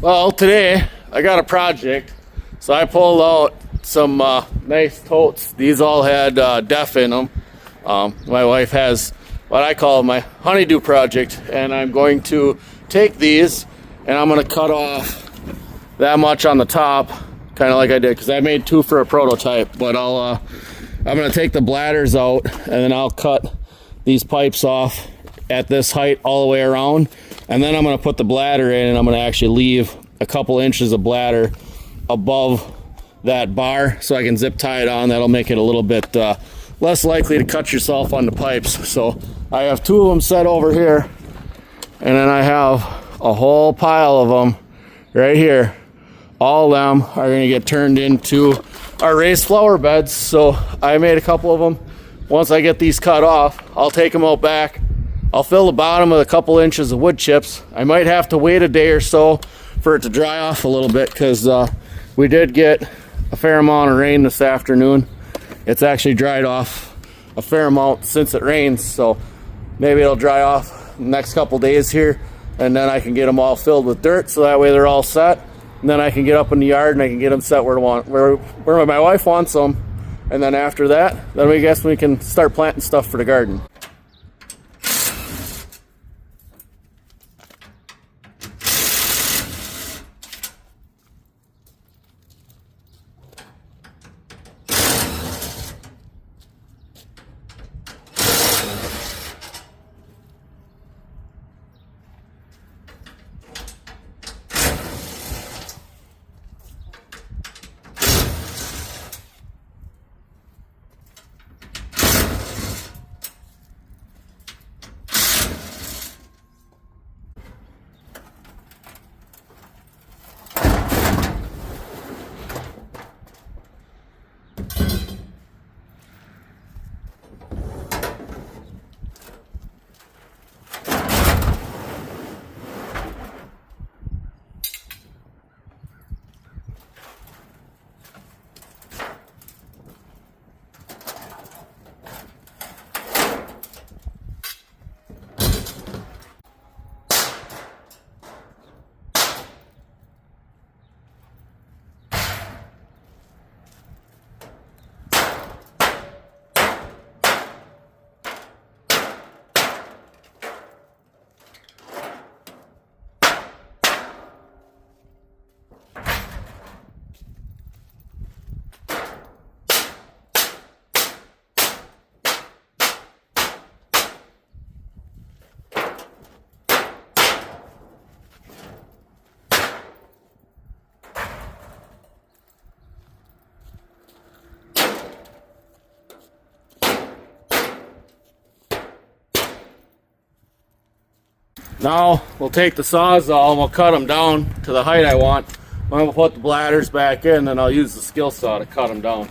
Well, today I got a project, so I pulled out some nice totes. These all had DEF in them. My wife has what I call my honeydew project, and I'm going to take these and I'm going to cut off that much on the top, kind of like I did, because I made two for a prototype. But I'm going to take the bladders out, and then I'll cut these pipes off at this height all the way around, and then I'm going to put the bladder in, and I'm going to actually leave a couple inches of bladder above that bar so I can zip tie it on. That'll make it a little bit less likely to cut yourself on the pipes. So I have two of them set over here, and then I have a whole pile of them right here. All of them are going to get turned into our raised flower beds. So I made a couple of them. Once I get these cut off, I'll take them out back. I'll fill the bottom with a couple inches of wood chips. I might have to wait a day or so for it to dry off a little bit, because we did get a fair amount of rain this afternoon. It's actually dried off a fair amount since it rains, so maybe it'll dry off the next couple days here, and then I can get them all filled with dirt, so that way they're all set. And then I can get up in the yard and I can get them set where my wife wants them. And then after that, then we can start planting stuff for the garden. Now we'll take the Sawzall and we'll cut them down to the height I want. Then we'll put the bladders back in, and I'll use the skill saw to cut them down.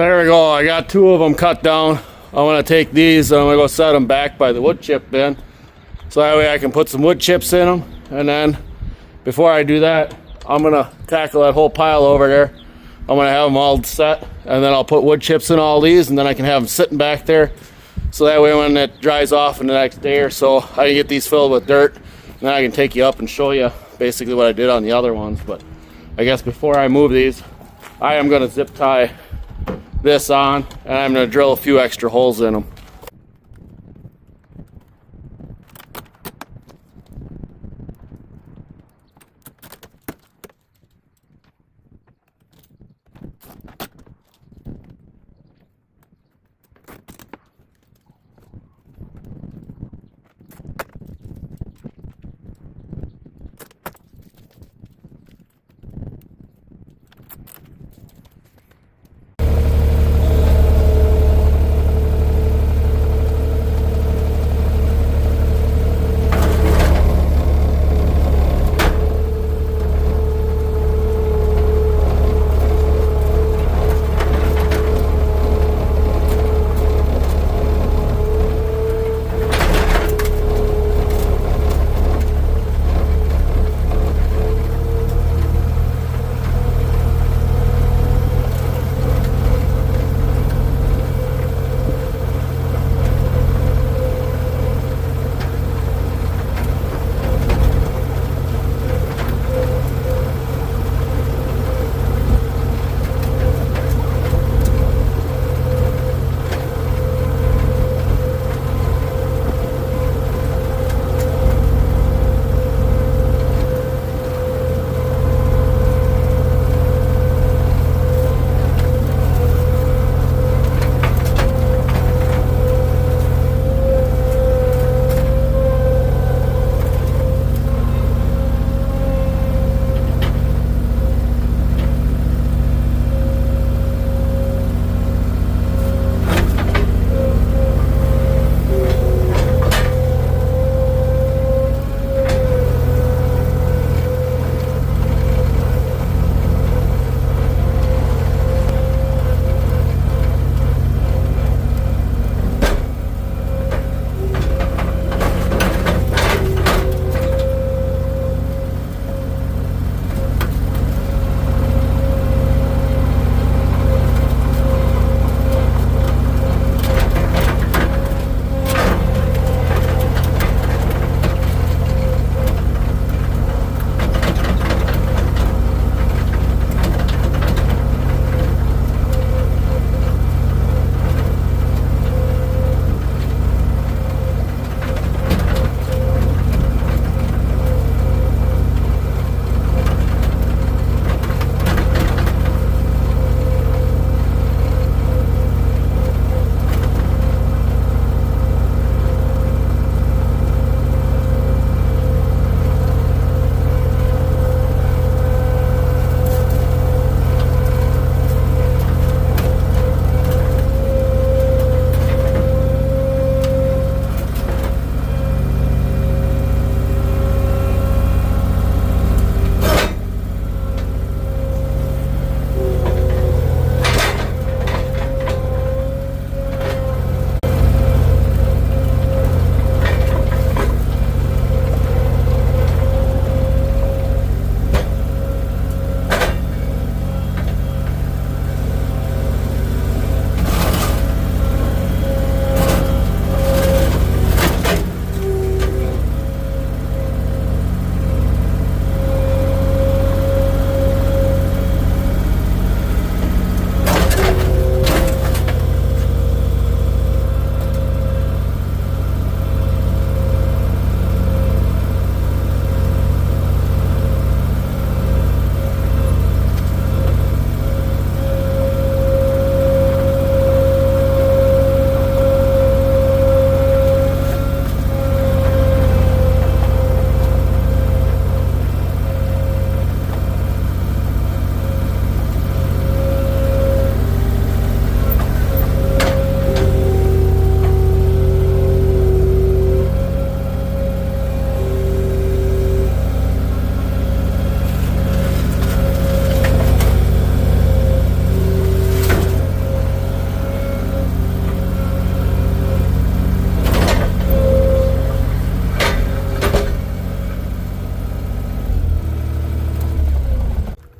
There we go. I got 2 of them cut down. I'm going to take these and I'm going to go set them back by the wood chip bin. So that way I can put some wood chips in them. And then before I do that, I'm going to tackle that whole pile over there. I'm going to have them all set. And then I'll put wood chips in all these. And then I can have them sitting back there. So that way when it dries off in the next day or so, I can get these filled with dirt. And then I can take you up and show you basically what I did on the other ones. But I guess before I move these, I am going to zip tie this on, and I'm going to drill a few extra holes in them.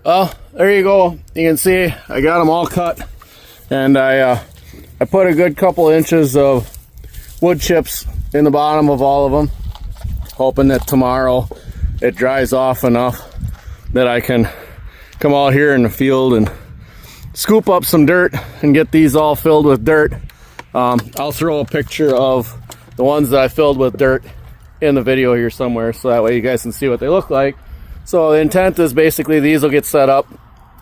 Well, there you go. You can see I got them all cut, and I put a good couple inches of wood chips in the bottom of all of them, hoping that tomorrow it dries off enough that I can come out here in the field and scoop up some dirt and get these all filled with dirt. I'll throw a picture of the ones that I filled with dirt in the video here somewhere, so that way you guys can see what they look like. So the intent is basically these will get set up.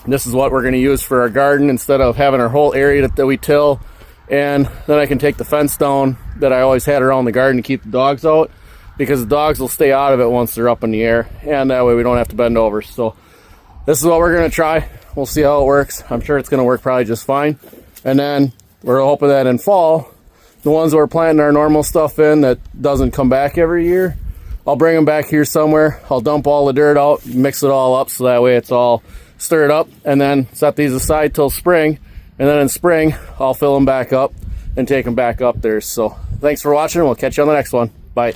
This is what we're going to use for our garden instead of having our whole area that we till. And then I can take the fence down that I always had around the garden to keep the dogs out, because the dogs will stay out of it once they're up in the air, and that way we don't have to bend over. So this is what we're going to try. We'll see how it works. I'm sure it's going to work probably just fine. And then we're hoping that in fall, the ones that we're planting our normal stuff in that doesn't come back every year, I'll bring them back here somewhere. I'll dump all the dirt out, mix it all up so that way it's all stirred up, and then set these aside till spring. And then in spring, I'll fill them back up and take them back up there. So thanks for watching. We'll catch you on the next one. Bye.